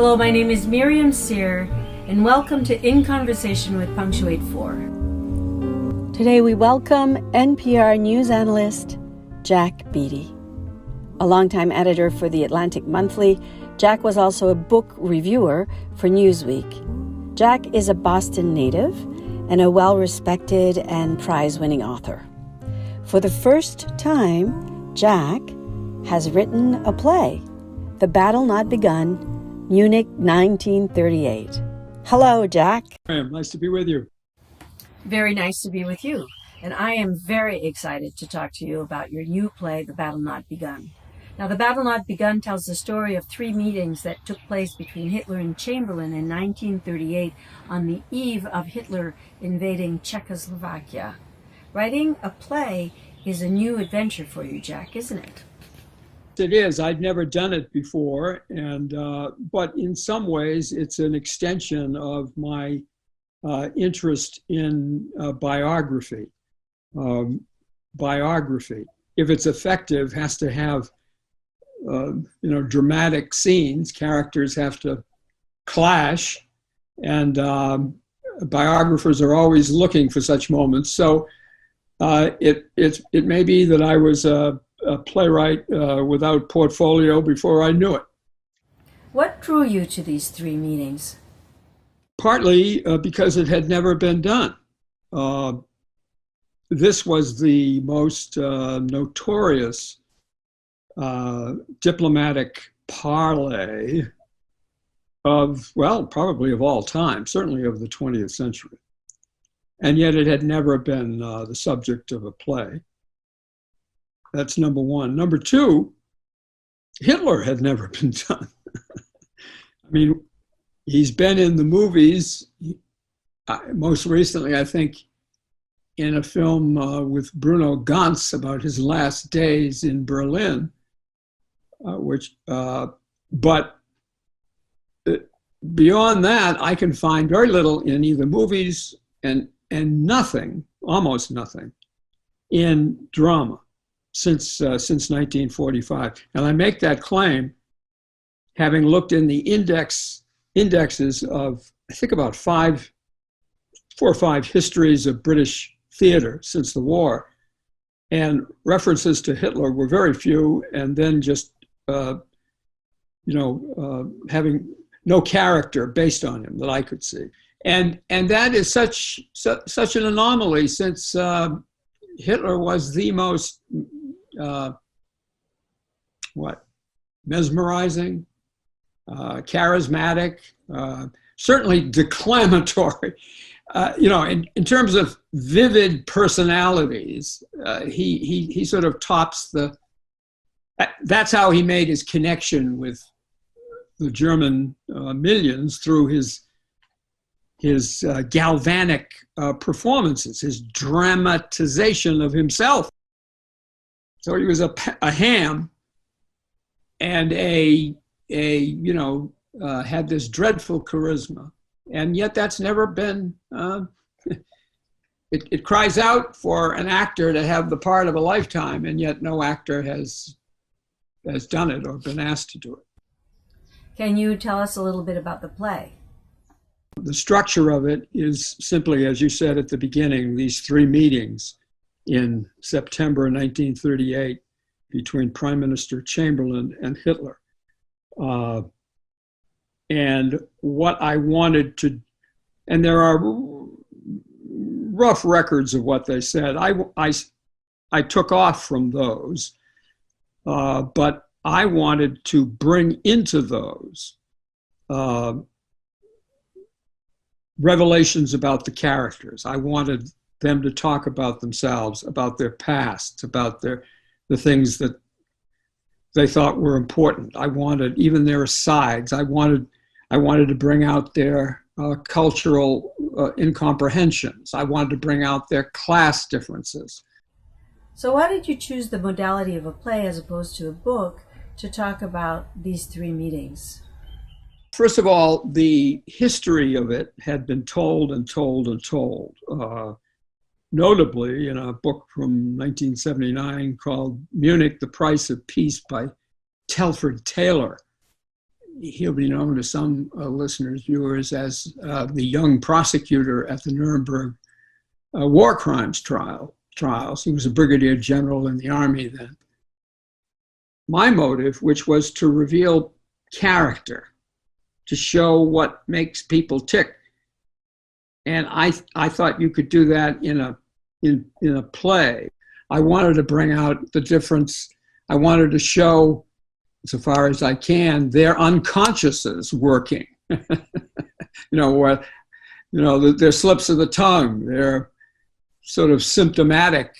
Hello, my name is Myriam Sear, and welcome to In Conversation with Punctuate4. Today we welcome NPR news analyst Jack Beatty. A longtime editor for The Atlantic Monthly, Jack was also a book reviewer for Newsweek. Jack is a Boston native and a well-respected and prize-winning author. For the first time, Jack has written a play, The Battle Not Begun, Munich, 1938. Hello, Jack. Nice to be with you. Very nice to be with you. And I am very excited to talk to you about your new play, The Battle Not Begun. Now, The Battle Not Begun tells the story of three meetings that took place between Hitler and Chamberlain in 1938 on the eve of Hitler invading Czechoslovakia. Writing a play is a new adventure for you, Jack, isn't it? It is. I'd never done it before, and but in some ways it's an extension of my interest in biography. Biography, if it's effective, has to have dramatic scenes. Characters have to clash, and biographers are always looking for such moments. So it may be that I was a playwright without portfolio before I knew it. What drew you to these three meetings? Partly because it had never been done. This was the most notorious diplomatic parley of, well, probably of all time, certainly of the 20th century. And yet it had never been the subject of a play. That's number one. Number two, Hitler had never been done. I mean, he's been in the movies, most recently, I think, in a film with Bruno Ganz about his last days in Berlin, but beyond that, I can find very little in either movies and nothing, almost nothing, in drama since 1945. And I make that claim having looked in the indexes of, I think, about 4 or 5 histories of British theater since the war, and references to Hitler were very few, and then just having no character based on him that I could see, and that is such an anomaly, since Hitler was the most mesmerizing, charismatic, certainly declamatory. In terms of vivid personalities, he sort of tops the. That's how he made his connection with the German millions, through his galvanic performances, his dramatization of himself. So he was a ham, and had this dreadful charisma. And yet that's never been, it cries out for an actor to have the part of a lifetime, and yet no actor has done it or been asked to do it. Can you tell us a little bit about the play? The structure of it is simply, as you said at the beginning, these three meetings in September 1938 between Prime Minister Chamberlain and Hitler. And what I wanted to, and there are rough records of what they said. I took off from those, but I wanted to bring into those revelations about the characters. I wanted them to talk about themselves, about their past, about the things that they thought were important. I wanted even their asides. I wanted to bring out their cultural incomprehensions. I wanted to bring out their class differences. So why did you choose the modality of a play as opposed to a book to talk about these three meetings? First of all, the history of it had been told and told and told. Notably in a book from 1979 called Munich, The Price of Peace by Telford Taylor. he'll be known to some listeners, viewers, as the young prosecutor at the Nuremberg war crimes trials. He was a brigadier general in the army then. My motive, which was to reveal character, to show what makes people tick. And I thought you could do that in a play. I wanted to bring out the difference. I wanted to show, so far as I can, their unconsciouses working. Their slips of the tongue, their sort of symptomatic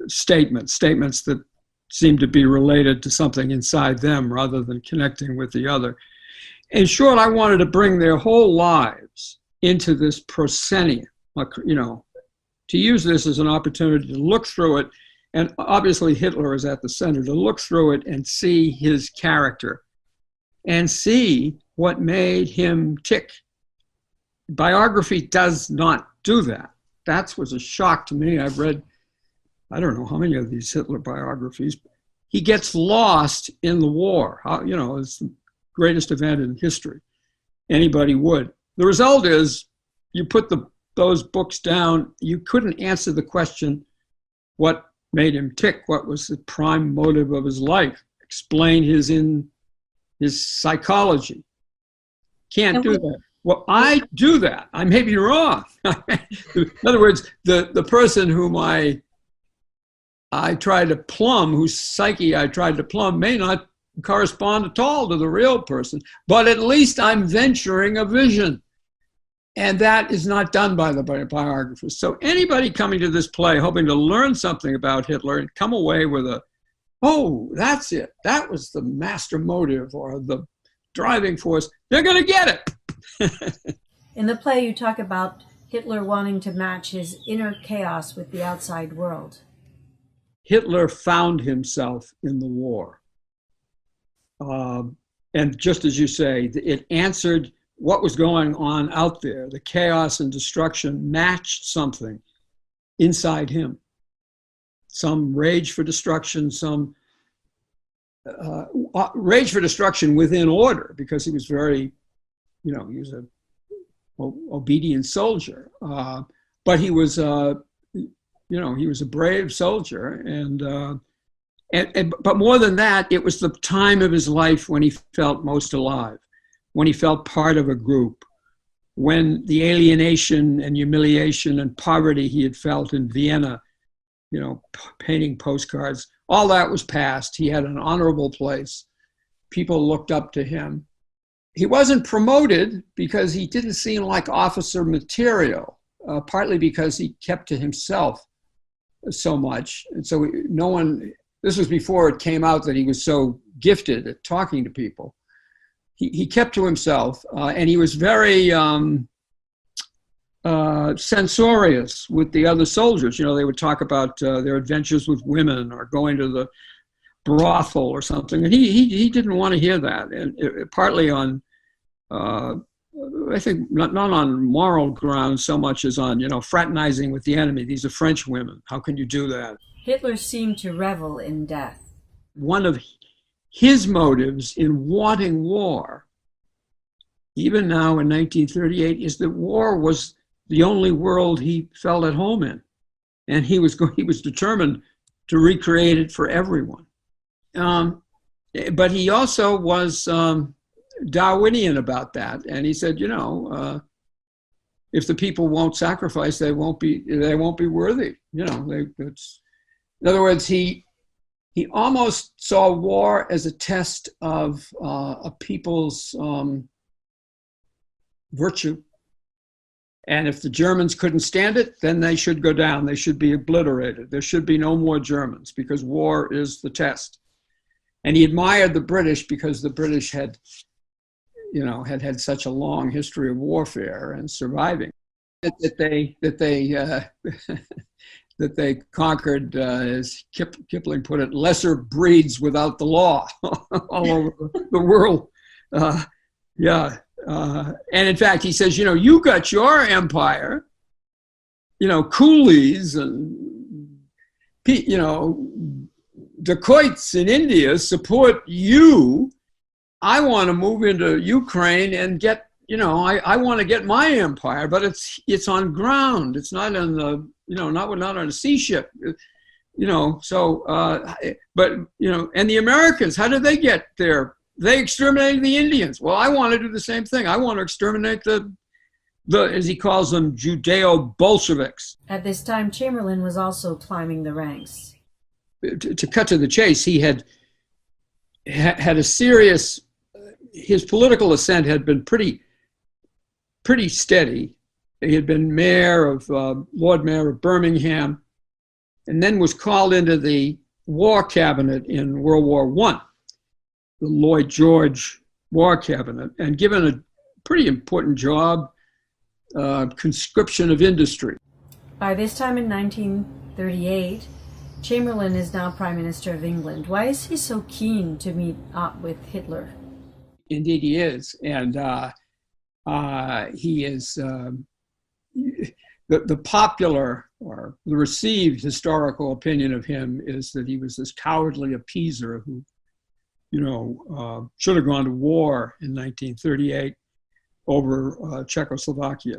statements that seem to be related to something inside them rather than connecting with the other. In short, I wanted to bring their whole lives into this proscenium, to use this as an opportunity to look through it. And obviously Hitler is at the center, to look through it and see his character and see what made him tick. Biography does not do that. That was a shock to me. I've read, I don't know how many of these Hitler biographies. He gets lost in the war. It's the greatest event in history. Anybody would. The result is, you put those books down, you couldn't answer the question, what made him tick? What was the prime motive of his life? Explain his psychology. Can't do that. Well, I do that. I may be wrong. In other words, the person whom I tried to plumb, whose psyche I tried to plumb, may not correspond at all to the real person, but at least I'm venturing a vision. And that is not done by the biographers. So anybody coming to this play hoping to learn something about Hitler and come away with oh, that's it. That was the master motive or the driving force, they're going to get it. In the play, you talk about Hitler wanting to match his inner chaos with the outside world. Hitler found himself in the war. And just as you say, it answered what was going on out there. The chaos and destruction matched something inside him. Some rage for destruction, some rage for destruction within order, because he was very, he was an obedient soldier. But he was, he was a brave soldier. But more than that, it was the time of his life when he felt most alive, when he felt part of a group, when the alienation and humiliation and poverty he had felt in Vienna, painting postcards, all that was past. He had an honorable place. People looked up to him. He wasn't promoted because he didn't seem like officer material, partly because he kept to himself so much. And so this was before it came out that he was so gifted at talking to people. He kept to himself, and he was very censorious with the other soldiers. They would talk about their adventures with women or going to the brothel or something, and he didn't want to hear that. And partly on, I think, not on moral grounds so much as on, fraternizing with the enemy. These are French women. How can you do that? Hitler seemed to revel in death. One of his motives in wanting war, even now in 1938, is that war was the only world he felt at home in. And he was determined to recreate it for everyone. But he also was Darwinian about that. And he said, if the people won't sacrifice, they won't be worthy. In other words, he almost saw war as a test of a people's virtue. And if the Germans couldn't stand it, then they should go down. They should be obliterated. There should be no more Germans, because war is the test. And he admired the British because the British had such a long history of warfare and surviving. That they conquered, as Kipling put it, lesser breeds without the law all over the world. And in fact, he says, you got your empire, coolies and, dacoits in India support you, I want to move into Ukraine and get, I want to get my empire, but it's on ground. It's not on the, not on a sea ship, but, and the Americans, how did they get there? They exterminated the Indians. Well, I want to do the same thing. I want to exterminate the as he calls them, Judeo-Bolsheviks. At this time, Chamberlain was also climbing the ranks. To cut to the chase, he had a serious, his political ascent had been pretty steady. He had been Lord Mayor of Birmingham, and then was called into the War Cabinet in World War I, the Lloyd George War Cabinet, and given a pretty important job, conscription of industry. By this time in 1938, Chamberlain is now Prime Minister of England. Why is he so keen to meet up with Hitler? Indeed he is. And he is, the popular or the received historical opinion of him is that he was this cowardly appeaser who, should have gone to war in 1938 over Czechoslovakia.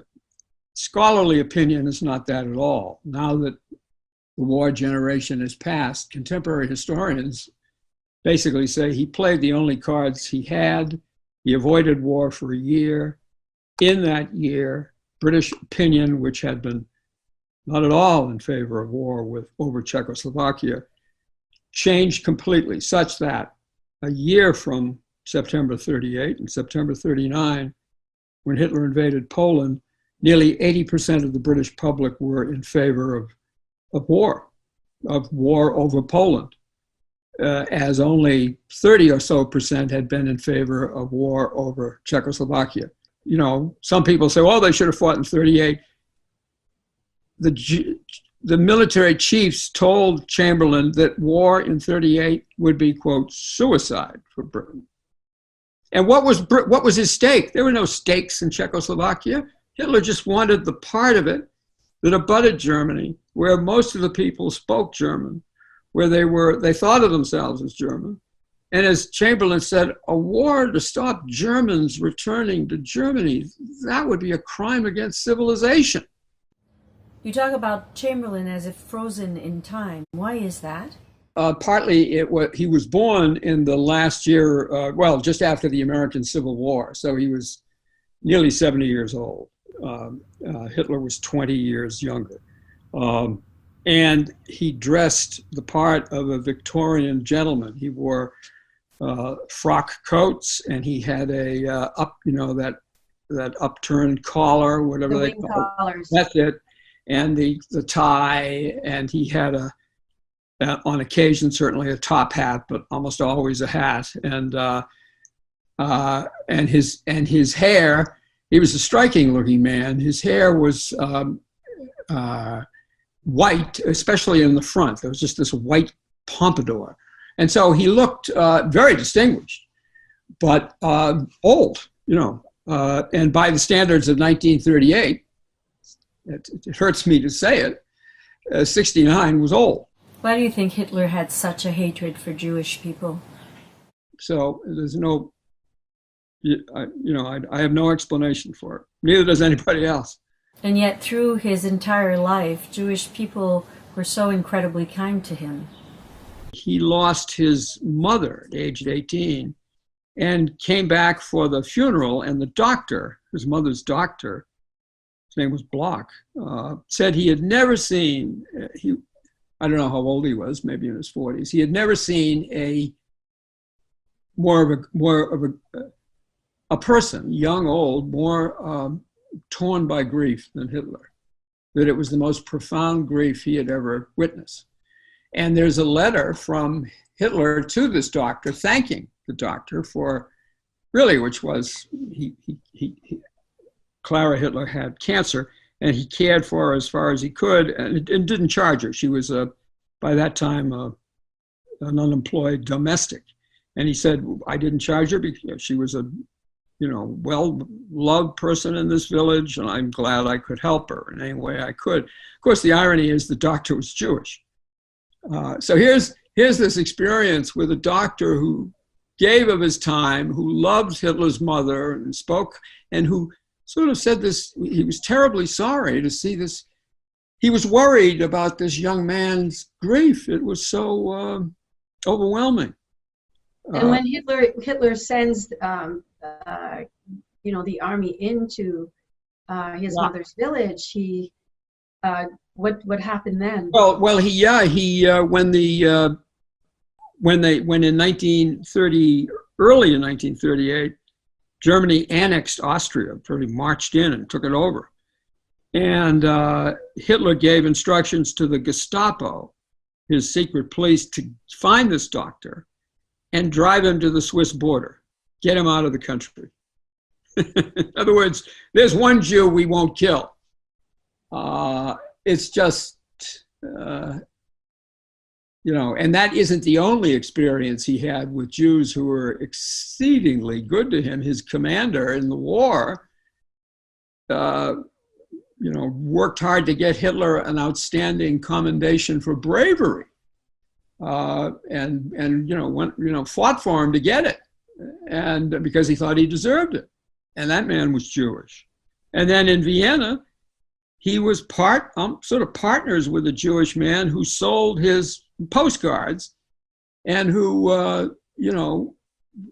Scholarly opinion is not that at all. Now that the war generation has passed, contemporary historians basically say he played the only cards he had. He avoided war for a year. In that year, British opinion, which had been not at all in favor of war over Czechoslovakia, changed completely, such that a year from September 38 and September 39, when Hitler invaded Poland, nearly 80% of the British public were in favor of war over Poland, as only 30 or so percent had been in favor of war over Czechoslovakia. Some people say, well, they should have fought in 38. The military chiefs told Chamberlain that war in 38 would be, quote, suicide for Britain. And what was his stake? There were no stakes in Czechoslovakia. Hitler just wanted the part of it that abutted Germany, where most of the people spoke German, where they thought of themselves as German. And as Chamberlain said, a war to stop Germans returning to Germany, that would be a crime against civilization. You talk about Chamberlain as if frozen in time. Why is that? Partly he was born in the last year, just after the American Civil War. So he was nearly 70 years old. Hitler was 20 years younger. And he dressed the part of a Victorian gentleman. He wore frock coats, and he had that upturned collar, whatever they call it. That's it. And the tie, and he had on occasion certainly a top hat, but almost always a hat. And his hair, he was a striking looking man. His hair was white, especially in the front. There was just this white pompadour. And so he looked very distinguished, but old, and by the standards of 1938, it hurts me to say it, 69 was old. Why do you think Hitler had such a hatred for Jewish people? So there's I have no explanation for it. Neither does anybody else. And yet through his entire life, Jewish people were so incredibly kind to him. He lost his mother at age 18 and came back for the funeral, and the doctor, his mother's doctor, his name was Bloch, said he had never seen, I don't know how old he was, maybe in his 40s, he had never seen more of a person, young, old, more torn by grief than Hitler, that it was the most profound grief he had ever witnessed. And there's a letter from Hitler to this doctor thanking the doctor for really, which was, Clara Hitler had cancer, and he cared for her as far as he could, and didn't charge her. She was, by that time, an unemployed domestic. And he said, I didn't charge her because she was a well-loved person in this village, and I'm glad I could help her in any way I could. Of course, the irony is the doctor was Jewish. So here's this experience with a doctor who gave of his time, who loved Hitler's mother and spoke, and who sort of said this, he was terribly sorry to see this. He was worried about this young man's grief. It was so overwhelming. And when Hitler sends, the army into his mother's village, what happened then? Well, when in 1930, early in 1938, Germany annexed Austria, pretty marched in and took it over. And Hitler gave instructions to the Gestapo, his secret police, to find this doctor and drive him to the Swiss border, get him out of the country. In other words, there's one Jew we won't kill. It's just, and that isn't the only experience he had with Jews who were exceedingly good to him. His commander in the war, worked hard to get Hitler an outstanding commendation for bravery, and fought for him to get it, and because he thought he deserved it. And that man was Jewish. And then in Vienna, he was sort of partners with a Jewish man who sold his postcards and who,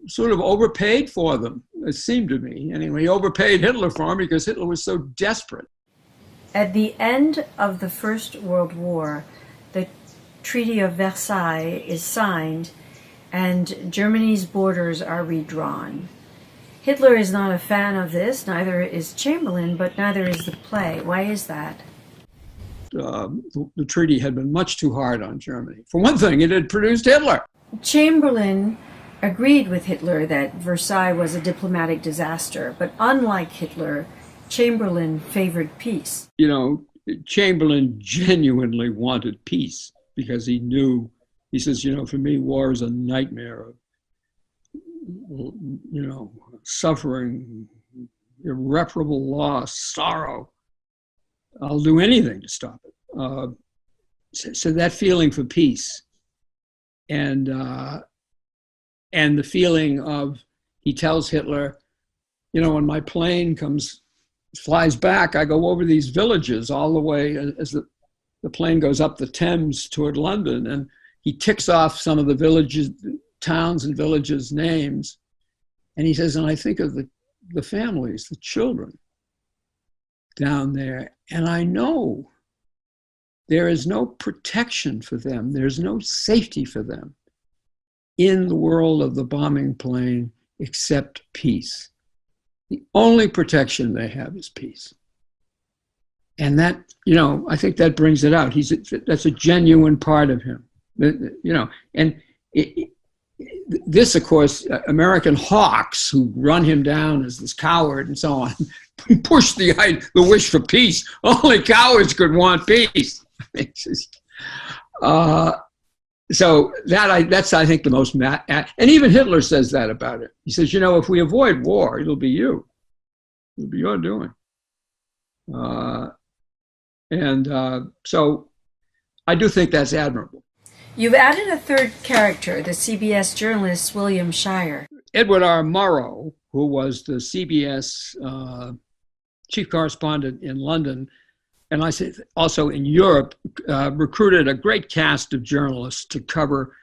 sort of overpaid for them, it seemed to me. Anyway, he overpaid Hitler for them because Hitler was so desperate. At the end of the First World War, the Treaty of Versailles is signed and Germany's borders are redrawn. Hitler is not a fan of this, neither is Chamberlain, but neither is the play. Why is that? The treaty had been much too hard on Germany. For one thing, it had produced Hitler. Chamberlain agreed with Hitler that Versailles was a diplomatic disaster, but unlike Hitler, Chamberlain favored peace. Chamberlain genuinely wanted peace because he says, for me, war is a nightmare of, suffering, irreparable loss, sorrow. I'll do anything to stop it. So that feeling for peace and the feeling of, he tells Hitler, when my plane flies back, I go over these villages all the way as the plane goes up the Thames toward London, and he ticks off some of the villages, towns and villages' names, and he says, and I think of the families, the children down there, and I know there is no protection for them, there's no safety for them in the world of the bombing plane except peace. The only protection they have is peace. And that, I think that brings it out. That's a genuine part of him. And this, of course, American hawks who run him down as this coward and so on, push the wish for peace. Only cowards could want peace. So that's, I think, the most, and even Hitler says that about it. He says, if we avoid war, it'll be you. It'll be your doing. So I do think that's admirable. You've added a third character, the CBS journalist William Shirer. Edward R. Murrow, who was the CBS chief correspondent in London, and I say also in Europe, recruited a great cast of journalists to cover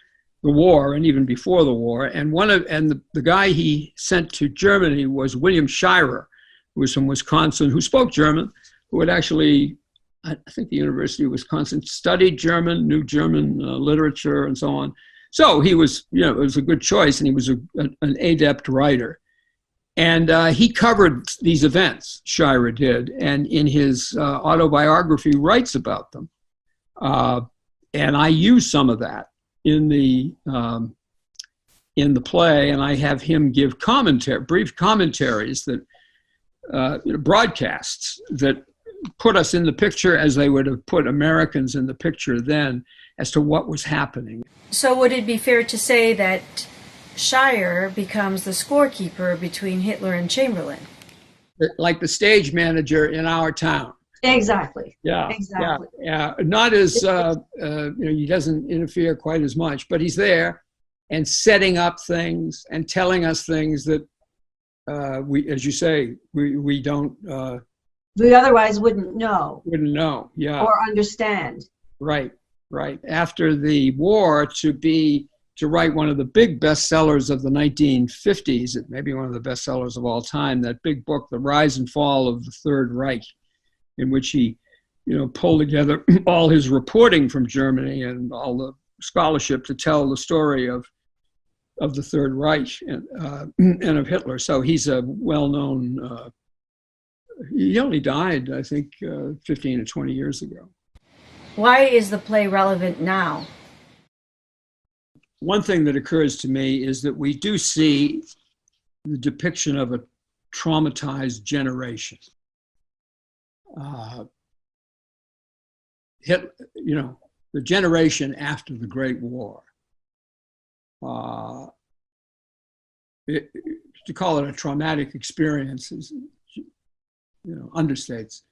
the war and even before the war. And the guy he sent to Germany was William Shirer, who was from Wisconsin, who spoke German, who had actually, I think the University of Wisconsin, studied German, knew German literature and so on. So he was, it was a good choice, and he was an adept writer. And he covered these events, Shirer did, and in his autobiography writes about them. And I use some of that in the play, and I have him give brief commentaries that broadcasts that put us in the picture as they would have put Americans in the picture then as to what was happening. So would it be fair to say that Shirer becomes the scorekeeper between Hitler and Chamberlain? Like the stage manager in our town. Exactly. Yeah. Exactly. Yeah. Not as, he doesn't interfere quite as much, but he's there. and setting up things and telling us things that we, as you say, we don't. We otherwise wouldn't know. Wouldn't know, yeah. Or understand. Right, right. After the war, to write one of the big bestsellers of the 1950s, maybe one of the bestsellers of all time, that big book, The Rise and Fall of the Third Reich, in which he, pulled together all his reporting from Germany and all the scholarship to tell the story of the Third Reich and of Hitler. So he's a well-known, he only died, I think, 15 or 20 years ago. Why is the play relevant now? One thing that occurs to me is that we do see the depiction of a traumatized generation. The generation after the Great War. To call it a traumatic experience is, understates.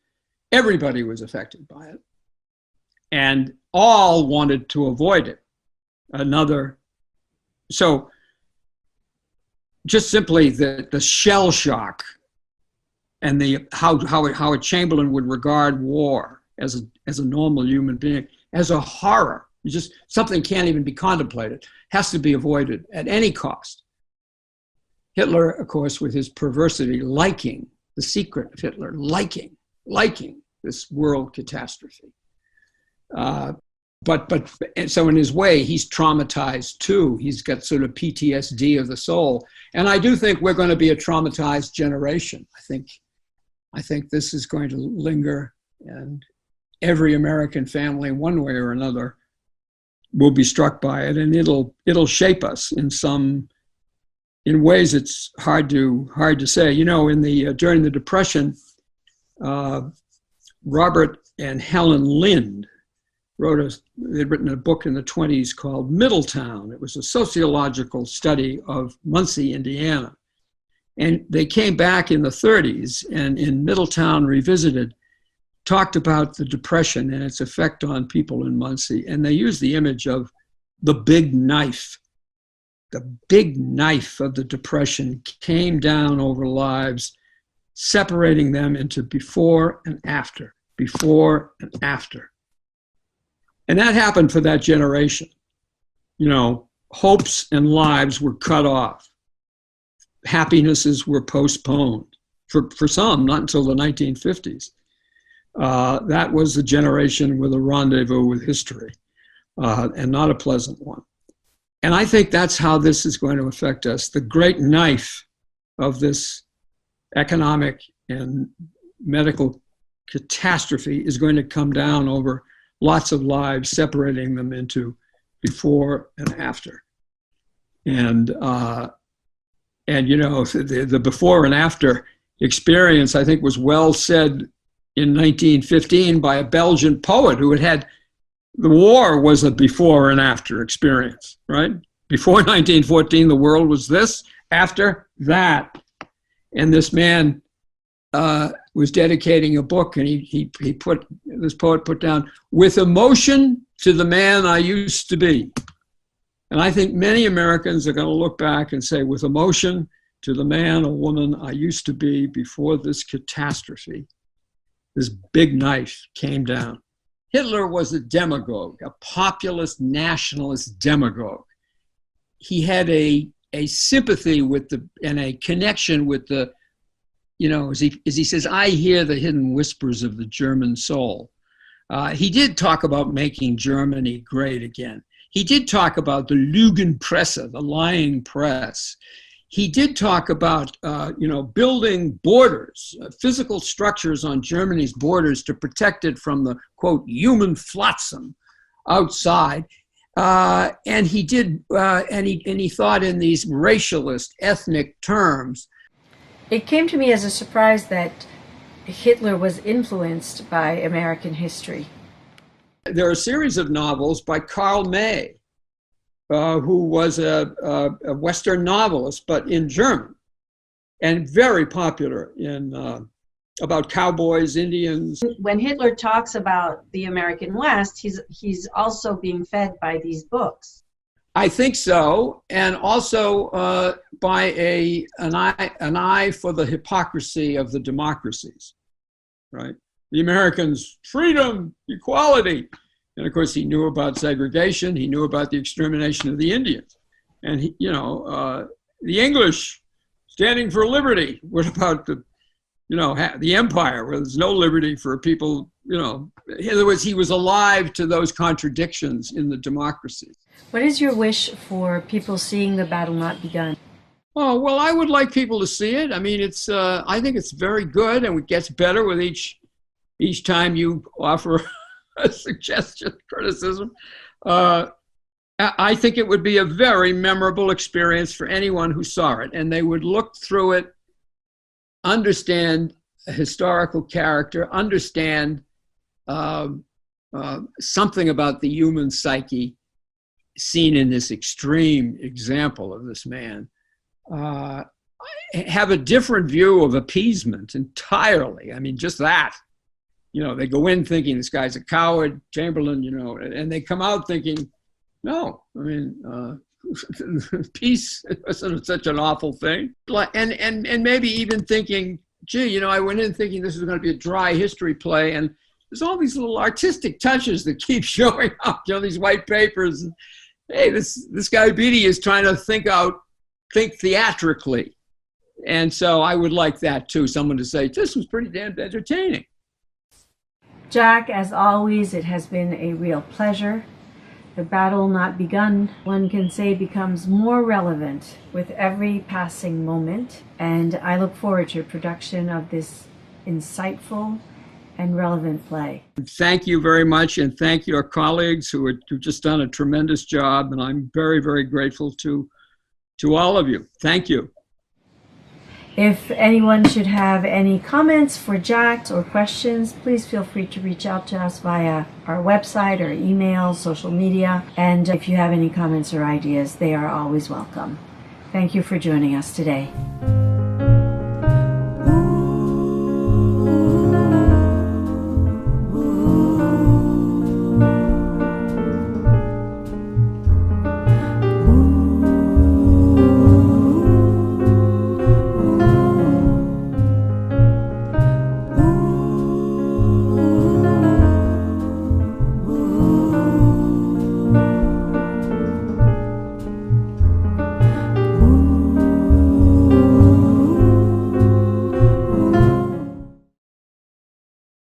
Everybody was affected by it, and all wanted to avoid it. So just simply the shell shock and how a Chamberlain would regard war as a normal human being, as a horror. Something can't even be contemplated, has to be avoided at any cost. Hitler, of course, with his perversity, liking the secret of Hitler, liking this world catastrophe. So in his way, he's traumatized too. He's got sort of PTSD of the soul. And I do think we're going to be a traumatized generation. I think this is going to linger, and every American family, one way or another, will be struck by it, and it'll shape us in ways it's hard to say. During the Depression, Robert and Helen Lind they'd written a book in the 1920s called Middletown. It was a sociological study of Muncie, Indiana. And they came back in the 1930s, and in Middletown Revisited, talked about the Depression and its effect on people in Muncie. And they used the image of the big knife. The big knife of the Depression came down over lives, separating them into before and after, before and after. And that happened for that generation. Hopes and lives were cut off. Happinesses were postponed. For some, not until the 1950s. That was a generation with a rendezvous with history, and not a pleasant one. And I think that's how this is going to affect us. The great knife of this economic and medical catastrophe is going to come down over lots of lives, separating them into before and after. And the before and after experience, I think, was well said in 1915 by a Belgian poet who had the war was a before and after experience, right? Before 1914, the world was this, after that. And this man was dedicating a book, and this poet put down, "With emotion to the man I used to be." And I think many Americans are going to look back and say, with emotion to the man or woman I used to be before this catastrophe, this big knife came down. Hitler was a demagogue, a populist nationalist demagogue. He had a sympathy with and a connection with the, as he says, I hear the hidden whispers of the German soul. He did talk about making Germany great again. He did talk about the Lügenpresse, the lying press. He did talk about, building borders, physical structures on Germany's borders to protect it from the, quote, human flotsam outside. And he did, and he thought in these racialist, ethnic terms. It came to me as a surprise that Hitler was influenced by American history. There are a series of novels by Karl May, who was a Western novelist, but in German, and very popular about cowboys, Indians. When Hitler talks about the American West, he's also being fed by these books. I think so, and also by an eye for the hypocrisy of the democracies, right? The Americans, freedom, equality, and of course he knew about segregation. He knew about the extermination of the Indians, and the English standing for liberty. What about the empire, where there's no liberty for people? In other words, he was alive to those contradictions in the democracies. What is your wish for people seeing The Battle Not Begun? Oh, well, I would like people to see it. I mean, I think it's very good, and it gets better with each time you offer a suggestion, criticism. I think it would be a very memorable experience for anyone who saw it, and they would look through it, understand a historical character, understand something about the human psyche seen in this extreme example of this man, have a different view of appeasement entirely. I mean, just that. They go in thinking this guy's a coward, Chamberlain, and they come out thinking, no, I mean, peace isn't such an awful thing. And maybe even thinking, gee, I went in thinking this was going to be a dry history play, and there's all these little artistic touches that keep showing up, these white papers. And, hey, this guy Beatty is trying to think theatrically. And so I would like that too, someone to say, this was pretty damn entertaining. Jack, as always, it has been a real pleasure. The Battle Not Begun, one can say, becomes more relevant with every passing moment, and I look forward to your production of this insightful and relevant play. Thank you very much, and thank your colleagues who've just done a tremendous job, and I'm very, very grateful to all of you. Thank you. If anyone should have any comments for Jack or questions, please feel free to reach out to us via our website or email, social media. And if you have any comments or ideas, they are always welcome. Thank you for joining us today.